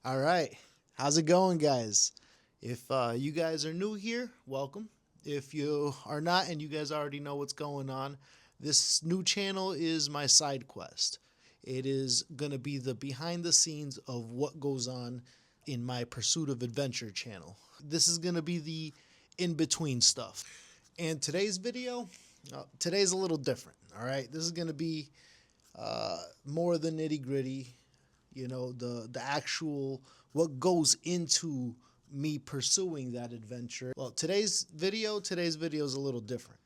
All right. How's it going, guys? If you guys are new here, welcome. If you are not and you guys already know what's going on, this new channel is my side quest. It is going to be the behind the scenes of what goes on in my Pursuit of Adventure channel. This is going to be the in between stuff. And today's a little different. All right. This is going to be more the nitty gritty, the actual what goes into me pursuing that adventure. Well, today's video is a little different.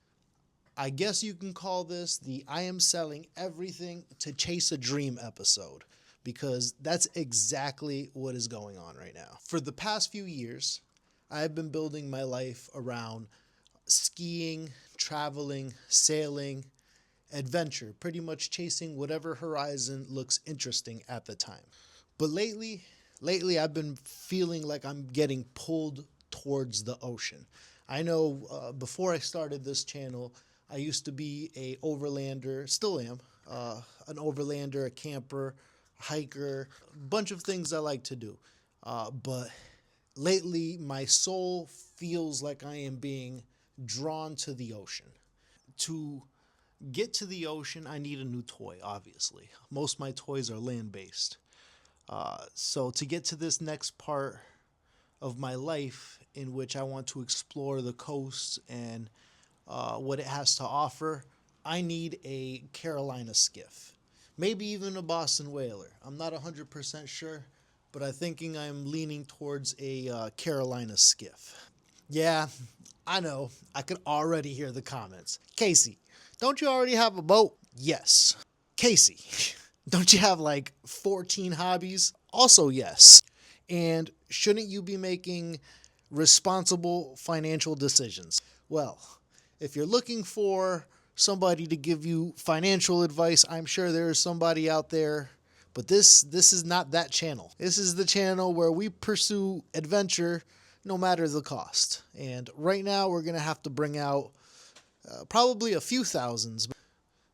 I guess you can call this the I am selling everything to chase a dream episode, because that's exactly what is going on right now. For the past few years, I've been building my life around skiing, traveling, sailing, adventure, pretty much chasing whatever horizon looks interesting at the time. But lately I've been feeling like I'm getting pulled towards the ocean. I know before I started this channel, I used to be a overlander, still am, an overlander, a camper, a hiker, a bunch of things I like to do. But lately my soul feels like I am being drawn to the ocean. To get to the ocean, I need a new toy, obviously. Most of my toys are land-based. So to get to this next part of my life in which I want to explore the coast and what it has to offer, I need a Carolina skiff. Maybe even a Boston whaler. I'm not 100% sure, but I'm leaning towards a Carolina skiff. Yeah, I know. I can already hear the comments. Casey, don't you already have a boat? Yes. Casey, don't you have like 14 hobbies? Also, yes. And shouldn't you be making responsible financial decisions? Well, if you're looking for somebody to give you financial advice, I'm sure there is somebody out there. But this is not that channel. This is the channel where we pursue adventure no matter the cost. And right now we're going to have to bring out probably a few thousands.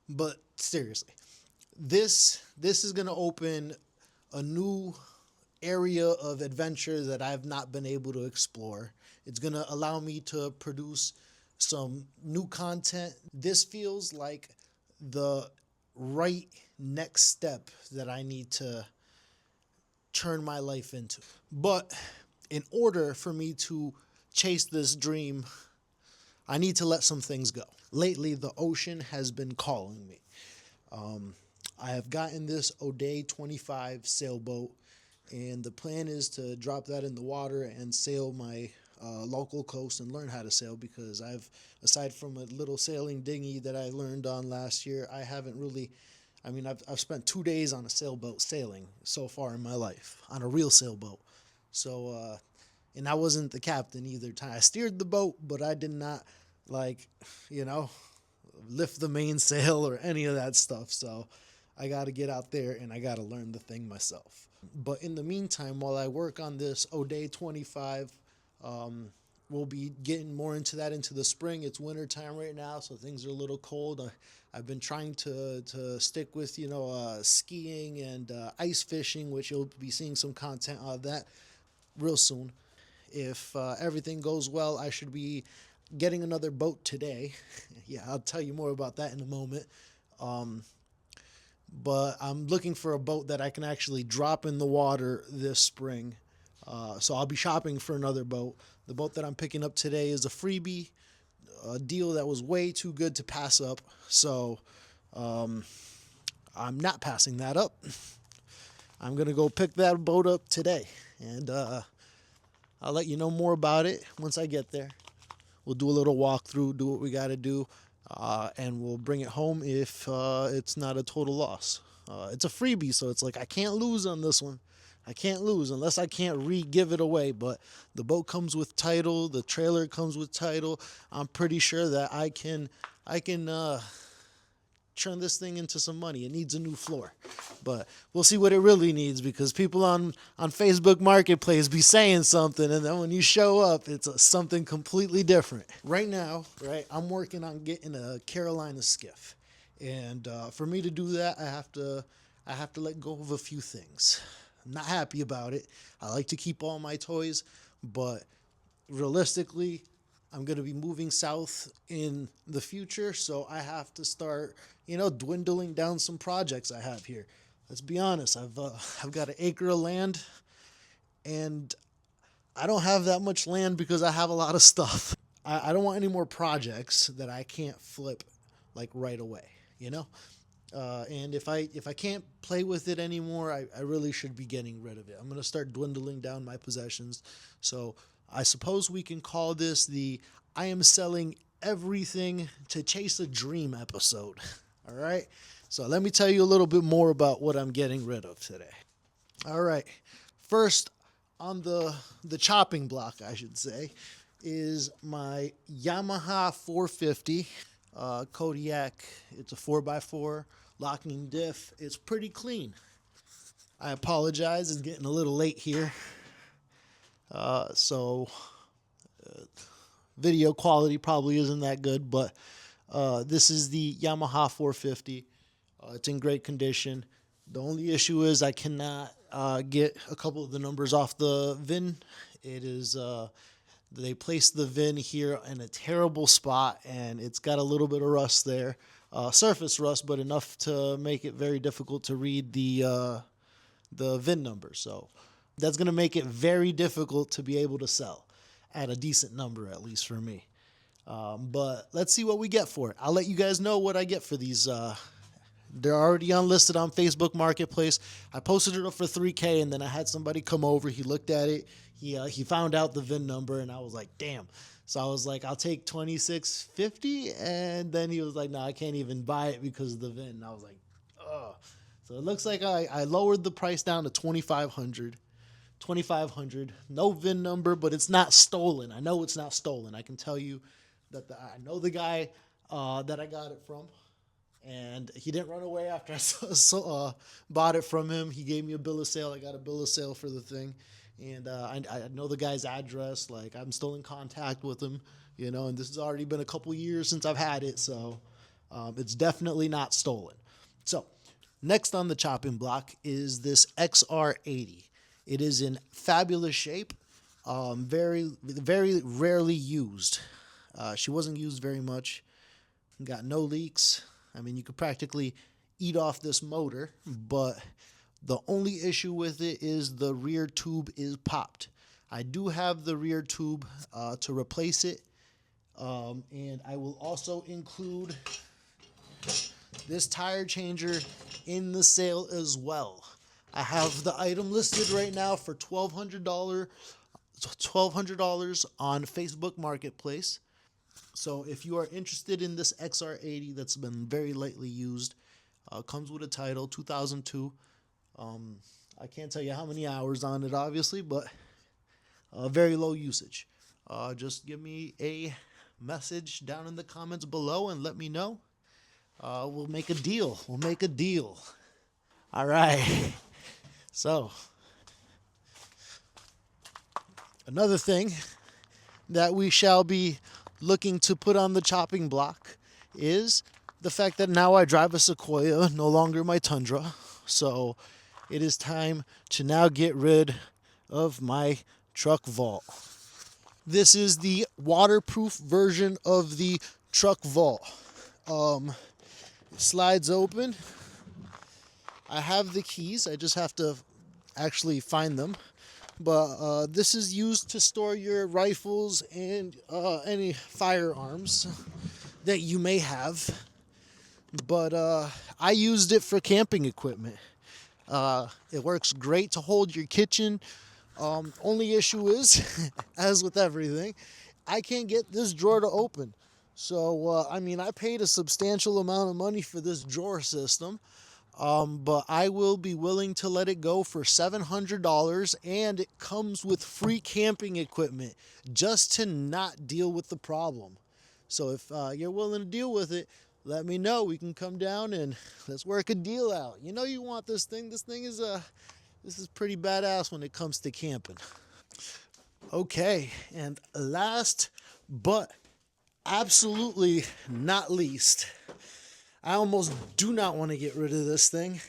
But seriously, this is going to open a new area of adventure that I've not been able to explore. It's going to allow me to produce some new content. This feels like the right next step that I need to turn my life into. But in order for me to chase this dream, I need to let some things go. Lately, the ocean has been calling me. I have gotten this O'Day 25 sailboat, and the plan is to drop that in the water and sail my local coast and learn how to sail, because aside from a little sailing dinghy that I learned on last year, I've spent 2 days on a sailboat sailing so far in my life, on a real sailboat. So, and I wasn't the captain either time. I steered the boat, but I did not, lift the mainsail or any of that stuff. So I got to get out there and I got to learn the thing myself. But in the meantime, while I work on this O'Day 25, we'll be getting more into that into the spring. It's winter time right now, so things are a little cold. I've been trying to stick with, skiing and ice fishing, which you'll be seeing some content of that real soon. If everything goes well, I should be getting another boat today. Yeah, I'll tell you more about that in a moment. But I'm looking for a boat that I can actually drop in the water this spring. So I'll be shopping for another boat. The boat that I'm picking up today is a freebie, a deal that was way too good to pass up. So I'm not passing that up. I'm going to go pick that boat up today. And I'll let you know more about it once I get there. We'll do a little walkthrough, do what we got to do, and we'll bring it home if it's not a total loss. It's a freebie, so it's like I can't lose on this one. I can't lose unless I can't re-give it away. But the boat comes with title. The trailer comes with title. I'm pretty sure that I can turn this thing into some money. It needs a new floor, but we'll see what it really needs, because people on Facebook Marketplace be saying something, and then when you show up, it's something completely different. Right now, I'm working on getting a Carolina skiff, and for me to do that, I have to let go of a few things. I'm not happy about it. I like to keep all my toys, but realistically, I'm going to be moving south in the future, so I have to start, dwindling down some projects I have here. Let's be honest, I've got an acre of land, and I don't have that much land because I have a lot of stuff. I don't want any more projects that I can't flip like right away, you know? And if I can't play with it anymore, I really should be getting rid of it. I'm going to start dwindling down my possessions. So I suppose we can call this the I am selling everything to chase a dream episode. All right. So let me tell you a little bit more about what I'm getting rid of today. All right. First on the chopping block, I should say, is my Yamaha 450 Kodiak. It's a 4x4 locking diff. It's pretty clean. I apologize, it's getting a little late here. So video quality probably isn't that good, but this is the Yamaha 450. It's in great condition. The only issue is I cannot get a couple of the numbers off the VIN. It is they placed the VIN here in a terrible spot, and it's got a little bit of rust there, surface rust, but enough to make it very difficult to read the VIN number. So that's going to make it very difficult to be able to sell at a decent number, at least for me. But let's see what we get for it. I'll let you guys know what I get for these. They're already unlisted on Facebook Marketplace. I posted it up for $3K, and then I had somebody come over. He looked at it. He found out the VIN number, and I was like, damn. So I was like, I'll take $26.50, and then he was like, no, I can't even buy it because of the VIN. And I was like, ugh. So it looks like I lowered the price down to $2,500. No VIN number, but it's not stolen. I know it's not stolen. I can tell you that I know the guy that I got it from. And he didn't run away after I bought it from him. He gave me a bill of sale. I got a bill of sale for the thing. And I know the guy's address. Like, I'm still in contact with him, and this has already been a couple years since I've had it. So it's definitely not stolen. So next on the chopping block is this XR80. It is in fabulous shape, very, very rarely used. She wasn't used very much. Got no leaks. I mean, you could practically eat off this motor, but the only issue with it is the rear tube is popped. I do have the rear tube to replace it, and I will also include this tire changer in the sale as well. I have the item listed right now for $1,200 on Facebook Marketplace. So if you are interested in this XR80 that's been very lightly used, comes with a title, 2002. I can't tell you how many hours on it, obviously, but very low usage. Just give me a message down in the comments below and let me know. We'll make a deal. All right. So another thing that we shall be looking to put on the chopping block is the fact that now I drive a Sequoia, no longer my Tundra. So it is time to now get rid of my truck vault. This is the waterproof version of the truck vault. It slides open. I have the keys. I just have to actually find them. But this is used to store your rifles and any firearms that you may have. But I used it for camping equipment. It works great to hold your kitchen. Only issue is, as with everything, I can't get this drawer to open. So, I paid a substantial amount of money for this drawer system. But I will be willing to let it go for $700, and it comes with free camping equipment just to not deal with the problem. So if you're willing to deal with it, let me know. We can come down and let's work a deal out. You want this thing. This is pretty badass when it comes to camping. Okay, and last but absolutely not least, I almost do not want to get rid of this thing.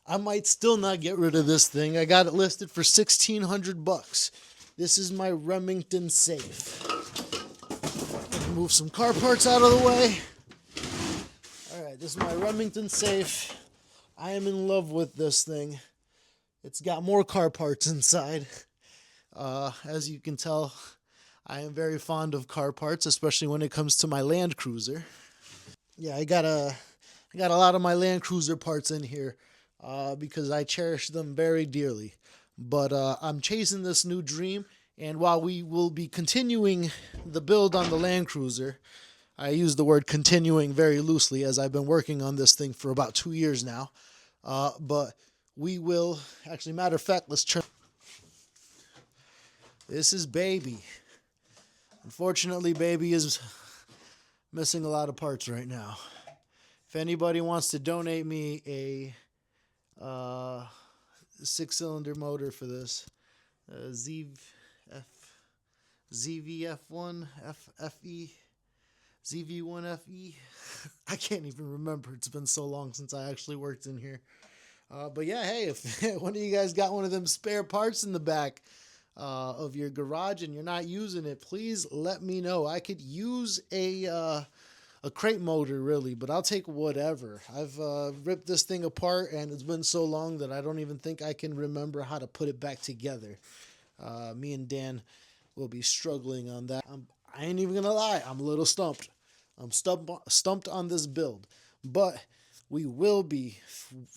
I might still not get rid of this thing. I got it listed for $1,600. This is my Remington safe. Move some car parts out of the way. All right, this is my Remington safe. I am in love with this thing. It's got more car parts inside. As you can tell, I am very fond of car parts, especially when it comes to my Land Cruiser. Yeah, I got a lot of my Land Cruiser parts in here because I cherish them very dearly. But I'm chasing this new dream, and while we will be continuing the build on the Land Cruiser, I use the word continuing very loosely as I've been working on this thing for about 2 years now. But we will, actually, matter of fact, let's turn. This is Baby. Unfortunately, Baby is missing a lot of parts right now. If anybody wants to donate me a 6-cylinder motor for this, ZVF1 FE, ZV1FE, I can't even remember. It's been so long since I actually worked in here. But yeah, hey, if one of you guys got one of them spare parts in the back of your garage and you're not using it, please let me know. I could use a crate motor, really, but I'll take whatever. I've ripped this thing apart, and it's been so long that I don't even think I can remember how to put it back together. Me and Dan will be struggling on that. I ain't even gonna lie, I'm a little stumped. I'm stumped on this build, but we will be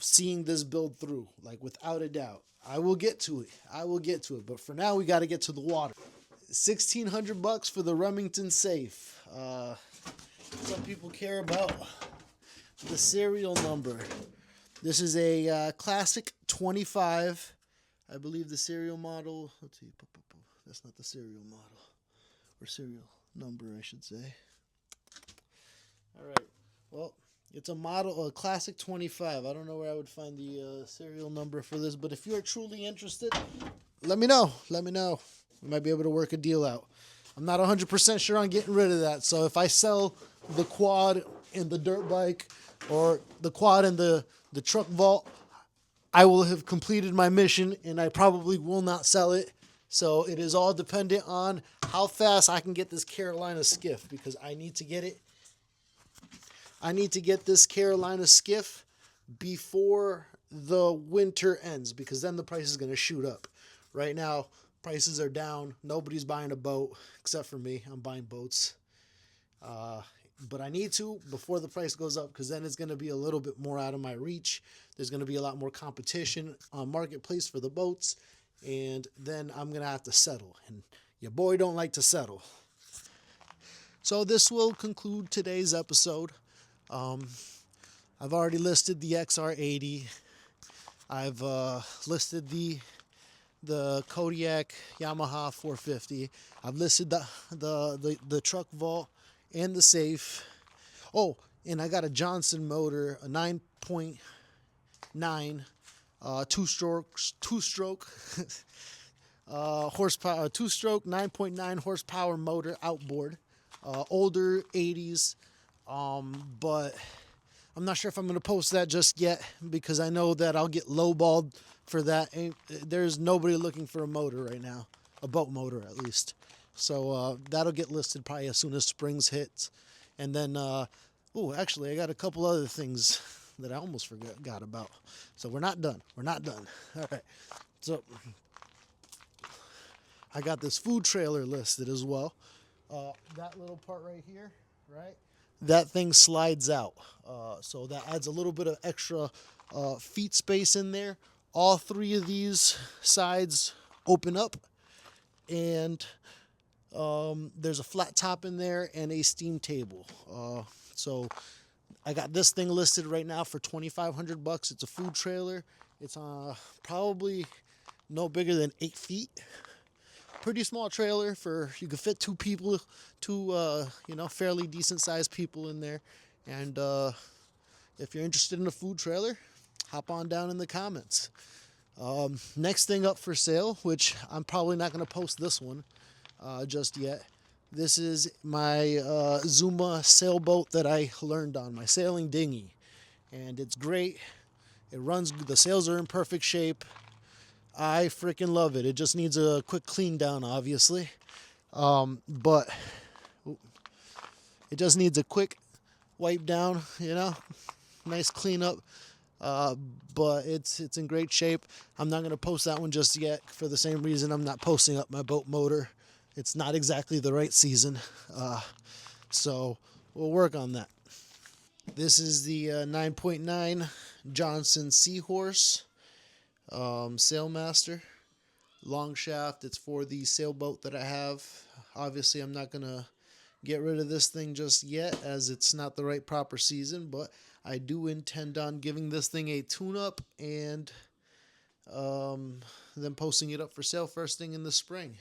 seeing this build through, like, without a doubt. I will get to it. But for now, we got to get to the water. $1,600 for the Remington safe. Some people care about the serial number. This is a classic 25. I believe the serial model. Let's see. That's not the serial model, or serial number, I should say. All right. Well, it's a classic 25. I don't know where I would find the serial number for this, but if you're truly interested, let me know. We might be able to work a deal out. I'm not 100% sure on getting rid of that, so if I sell the quad and the dirt bike, or the quad and the truck vault, I will have completed my mission, and I probably will not sell it. So it is all dependent on how fast I can get this Carolina skiff, because I need to get it. I need to get this Carolina skiff before the winter ends, because then the price is going to shoot up. Right now, prices are down. Nobody's buying a boat except for me. I'm buying boats. But I need to before the price goes up, because then it's going to be a little bit more out of my reach. There's going to be a lot more competition on Marketplace for the boats, and then I'm going to have to settle. And your boy don't like to settle. So this will conclude today's episode. I've already listed the XR80. I've listed the Kodiak Yamaha 450. I've listed the truck vault and the safe. Oh, and I got a Johnson motor, a 9.9 two-stroke horsepower, two-stroke 9.9 horsepower motor outboard. Older 80s. But I'm not sure if I'm going to post that just yet, because I know that I'll get lowballed for that. There's nobody looking for a motor right now, a boat motor at least. So that'll get listed probably as soon as springs hits. And then, actually, I got a couple other things that I almost forgot about. So we're not done. All right. So I got this food trailer listed as well. That little part right here, right? That thing slides out. So that adds a little bit of extra feet space in there. All three of these sides open up, and there's a flat top in there and a steam table. So I got this thing listed right now for $2,500. It's a food trailer. It's probably no bigger than 8 feet. Pretty small trailer you could fit two people, fairly decent sized people in there. And if you're interested in a food trailer, hop on down in the comments. Next thing up for sale, which I'm probably not going to post this one just yet. This is my Zuma sailboat that I learned on, my sailing dinghy. And it's great. It runs, the sails are in perfect shape. I freaking love it. It just needs a quick clean down, obviously. But it just needs a quick wipe down, you know, nice cleanup. Uh, but it's in great shape. I'm not going to post that one just yet for the same reason I'm not posting up my boat motor. It's not exactly the right season. So we'll work on that. This is the 9.9 Johnson Seahorse Sailmaster. Long shaft. It's for the sailboat that I have. Obviously, I'm not going to get rid of this thing just yet as it's not the right proper season, but I do intend on giving this thing a tune-up and then posting it up for sale first thing in the spring.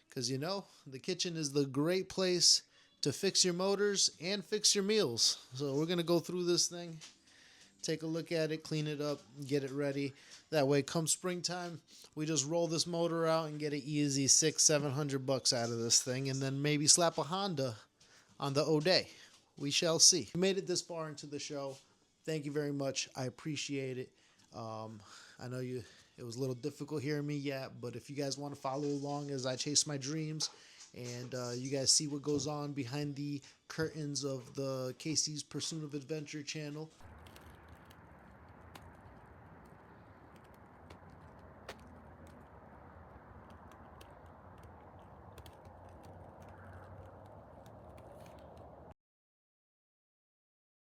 Because, you know, the kitchen is the great place to fix your motors and fix your meals. So we're going to go through this thing, take a look at it, clean it up, get it ready. That way, come springtime, we just roll this motor out and get an easy $600-700 out of this thing, and then maybe slap a Honda on the O'Day. We shall see. You made it this far into the show. Thank you very much. I appreciate it. I know it was a little difficult hearing me yet, but if you guys want to follow along as I chase my dreams and you guys see what goes on behind the curtains of the KC's Pursuit of Adventure channel,